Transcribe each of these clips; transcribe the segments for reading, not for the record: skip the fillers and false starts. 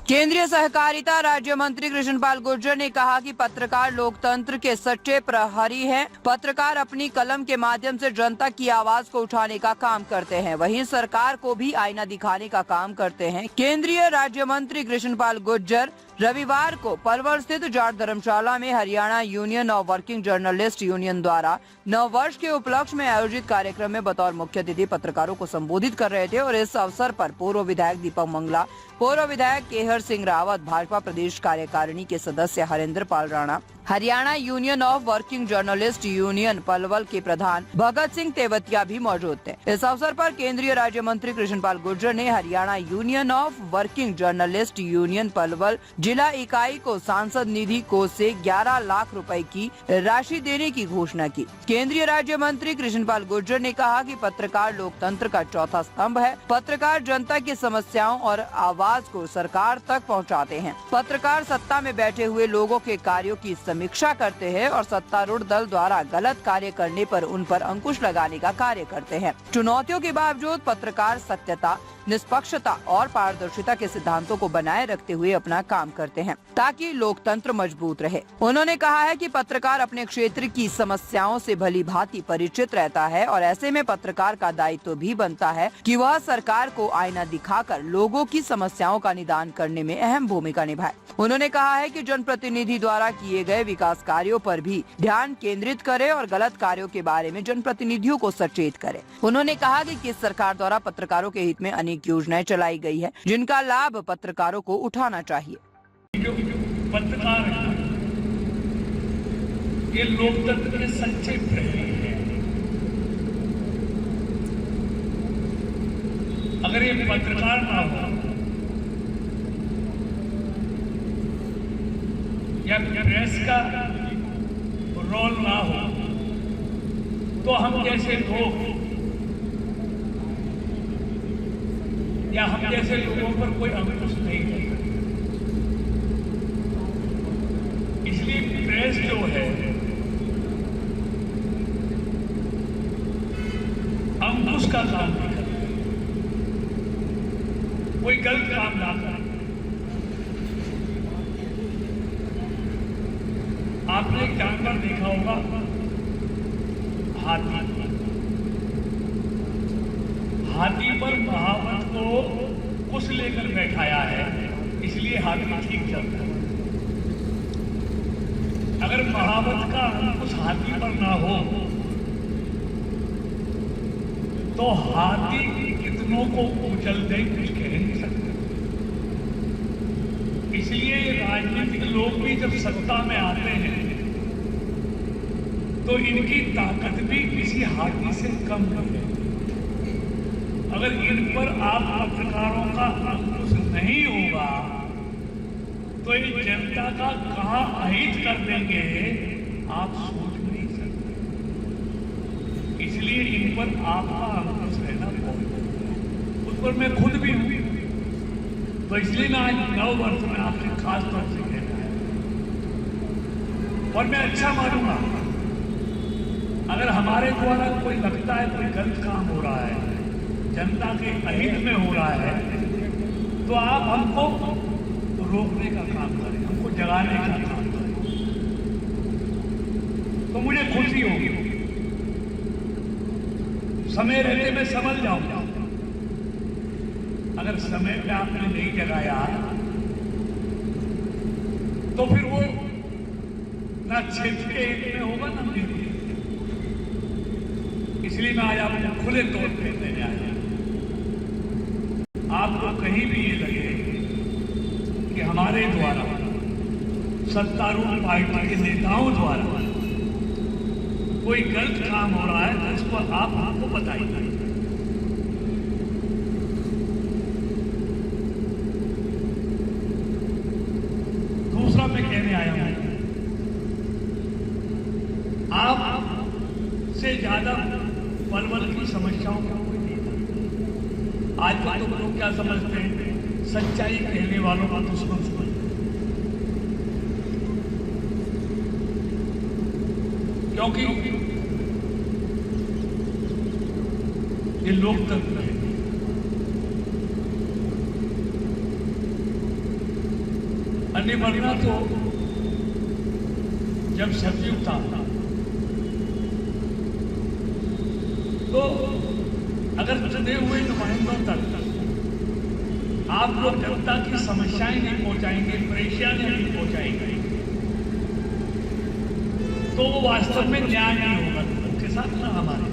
केंद्रीय सहकारिता राज्य मंत्री कृष्णपाल गुर्जर ने कहा कि पत्रकार लोकतंत्र के सच्चे प्रहरी हैं। पत्रकार अपनी कलम के माध्यम से जनता की आवाज को उठाने का काम करते हैं, वहीं सरकार को भी आईना दिखाने का काम करते हैं। केंद्रीय राज्य मंत्री कृष्णपाल गुर्जर रविवार को पलवल स्थित जाट धर्मशाला में Haryana union of working journalist union द्वारा नववर्ष के उपलक्ष्य में आयोजित कार्यक्रम में बतौर मुख्य अतिथि पत्रकारों को संबोधित कर रहे थे और इस अवसर पर पूर्व विधायक दीपक मंगला, पूर्व विधायक केहर सिंह रावत, भाजपा प्रदेश कार्यकारिणी के सदस्य Harendra Pal Rana, Haryana union of working journalist union Palwal के प्रधान भगत सिंह तेवतिया भी मौजूद थे। इस अवसर पर केंद्रीय राज्य मंत्री कृष्णपाल गुर्जर ने Haryana union of working journalist union Palwal जिला इकाई को सांसद निधि कोष से 11 लाख रुपए की राशि देने की घोषणा की। केंद्रीय राज्य मंत्री कृष्णपाल गुर्जर ने कहा कि पत्रकार लोकतंत्र का चौथा स्तंभ है। पत्रकार जनता की समस्याओं और आवाज को सरकार तक पहुंचाते हैं। पत्रकार सत्ता में बैठे हुए लोगों के कार्यों की समीक्षा करते हैं और सत्तारूढ़ दल द्वारा गलत कार्य करने पर उन पर अंकुश लगाने का कार्य करते हैं। चुनौतियों के बावजूद पत्रकार सत्यता, निष्पक्षता और पारदर्शिता के सिद्धांतों को बनाए रखते हुए अपना काम करते हैं ताकि लोकतंत्र मजबूत रहे। उन्होंने कहा है कि पत्रकार अपने क्षेत्र की समस्याओं से भली भांति परिचित रहता है और ऐसे में पत्रकार का दायित्व भी बनता है कि वह सरकार को आईना दिखाकर लोगों की समस्याओं का निदान करने में अहम भूमिका निभाए। उन्होंने कहा है कि जनप्रतिनिधि द्वारा किए गए विकास कार्यों पर भी ध्यान केंद्रित करे और गलत कार्यों के बारे में जनप्रतिनिधियों को सचेत करे। उन्होंने कहा कि किस सरकार द्वारा पत्रकारों के हित में अनेक योजनाएं चलाई गई है जिनका लाभ पत्रकारों को उठाना चाहिए। जो पत्रकार है ये लोकतंत्र के सच्चे प्रहरी हैं। अगर ये पत्रकार ना हो या प्रेस का रोल ना हो तो हम जैसे लोग या हम जैसे लोगों पर कोई अंकुश नहीं कर सकता। इसलिए प्रेस जो है अंकुश का काम नहीं करता, कोई गलत काम ना करे। आपने एक जानवर देखा होगा, हाथी। हाथी पर महावत को कुछ लेकर बैठाया है, इसलिए हाथी ठीक चलता है। अगर महावत का अंकुश हाथी पर ना हो तो हाथी कितनों को कुचल दे कुछ कह नहीं सकते। इसलिए राजनीतिक लोग भी जब सत्ता में आते हैं तो इनकी ताकत भी किसी हाथी से कम नहीं है। अगर इन पर आप पत्रकारों का अंकुश नहीं होगा तो ये जनता का कहां अहित कर देंगे आप सोच नहीं सकते। इसलिए इन पर आपका अंकुश रहना बहुत, उस पर मैं खुद भी हूं। तो इसलिए मैं आज नव वर्ष में आपसे खास तौर से कहना है और मैं अच्छा मानूंगा अगर हमारे द्वारा कोई लगता है कोई गलत काम हो रहा है, जनता के अहित में हो रहा है, तो आप हमको रोकने का काम करें, हमको जगाने का काम करें, तो मुझे खुशी होगी। समय रहते मैं समझ जाऊंगा। अगर समय पे आपने नहीं जगाया तो फिर वो ना क्षेत्र के हित में होगा ना मेरे। इसलिए मैं आज आपको खुले तौर पे देने आया। आपको कहीं भी ये लगे कि हमारे द्वारा सत्तारूढ़ पार्टी के नेताओं द्वारा कोई गलत काम हो रहा है तो उसको आप हमको बताइए। दूसरा मैं कहने आया हूं, आप से ज्यादा पलवल की समस्याओं का कोई नहीं था। आज तो लोग क्या समझते हैं, सच्चाई कहने वालों का दुश्मन समझते हैं, क्योंकि ये लोकतंत्र है। नहीं बढ़ना तो जब सतयुग था तो अगर चुने हुए नुमाइंदों तक आप लोग जनता की समस्याएं नहीं पहुंचाएंगे, परेशानियां नहीं पहुंचाएंगे, तो वो वास्तव में न्याय नहीं होगा उनके साथ ना हमारे।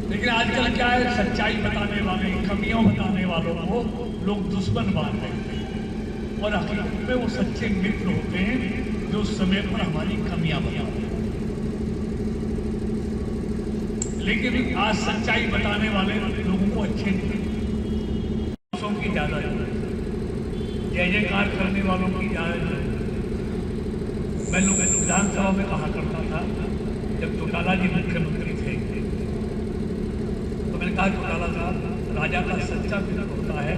लेकिन आजकल क्या है, सच्चाई बताने वाले, कमियों बताने वालों को लोग दुश्मन मान रहे हैं और हकीकत में वो सच्चे मित्र होते हैं जो उस समय पर हमारी कमियां बताते हैं। लेकिन आज सच्चाई बताने वाले लोगों को अच्छे नहीं, की ज्यादा जय जयकार करने वालों की ज्यादा। मैं लोग विधानसभा में कहा करता था जब चौटाला जी मुख्यमंत्री थे, तो मैंने कहा चौटाला साहब, राजा का सच्चा मित्र होता है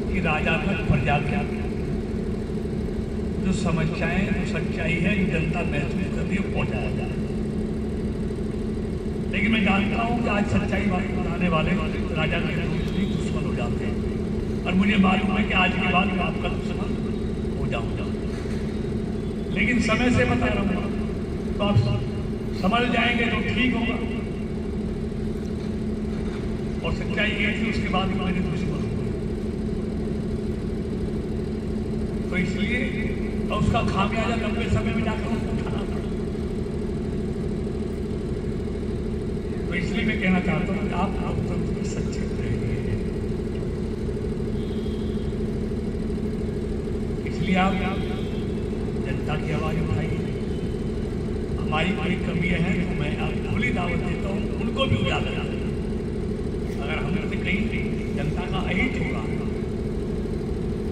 कि राजा तक प्रजा क्या जो समस्याएं, जो सच्चाई है, जो जनता महसूस करती है, पहुंचाया जाए। लेकिन मैं जानता हूं कि आज सच्चाई बताने वाले राजा के दुश्मन हो जाते हैं और मुझे मालूम है कि आज के बाद मैं आपका दुश्मन हो जाऊंगा। लेकिन समय से बता रहा हूँ तो आप समझ जाएंगे तो ठीक होगा। और सच्चाई ये थी, उसके बाद मेरे दुश्मन हुए, तो इसलिए और उसका खामियाजा लंबे समय में जाकर उनको उठाना पड़ा। तो इसलिए मैं कहना चाहता हूँ कि आप लोकतंत्र में सच्चे रहेंगे, इसलिए आप जनता की आवाज उठाइए। हमारी कोई कमी है तो मैं आपको खुली दावत देता हूँ, उनको भी उजागर करें। अगर हमें से कहीं जनता का अहित होगा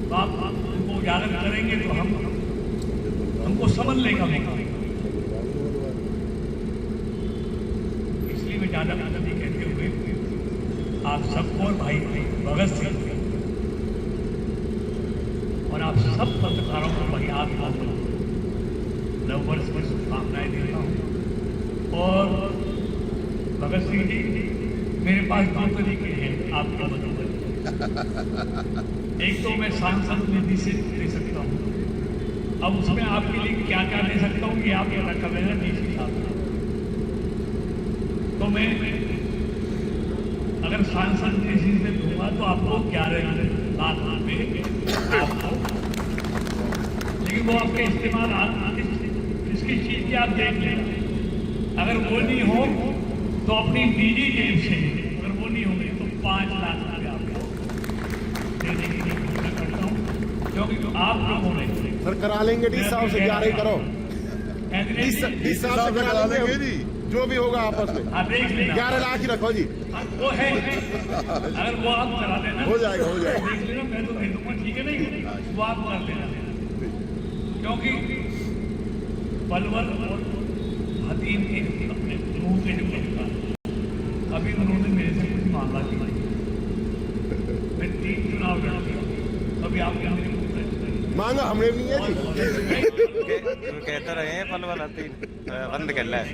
तो आप उनको उजागर करेंगे तो हमको समझने का मौका मिलेगा। इसलिए मैं ज़्यादा नहीं कहते हुए आप सबको और भाई भगत सिंह और आप सब पत्रकारों को भाई आप नववर्ष की शुभकामनाएं देता हूँ। और भगत सिंह जी, मेरे पास दो तरीके हैं आपको बताने। एक तो मैं सांसद निधि से दे सकता हूँ, अब उसमें आपके लिए क्या क्या दे सकता हूँ कि आप ये रखा लेना डीसी साहब। तो मैं अगर सांसद निधि से दूंगा तो आपको 11 लाख रुपये आपको, लेकिन वो आपके इस्तेमाल इसकी चीज की आप देख लें। अगर वो नहीं हो तो अपनी निजी जेब से, अगर वो नहीं होंगे तो 5 लाख रुपये आपको देने की घोषणा करता हूँ, क्योंकि आप लोगों ने सर करा लेंगे डी साहब से, 11 करो, डी साहब से करा लेंगे जी, जो भी होगा आपस में। आप देख लेना, 11 लाख ही रखो जी, वो है, अगर वो आप चला देना हो जाएगा, हो जाएगा। देख लेना, मैं तो दे दूंगा, ठीक है नहीं, वो आप कर लेना। क्योंकि पलवल और हतीम के अपने मुंह के जो कहता अभी उन्होंने मेरे से कुछ मांगा थी, मैं 3 चुनाव लड़ दिया, कभी आपके मेरे मांगा हमने नहीं है जी। कहते रहे हैं पलवल हतीम बंद कर ला है।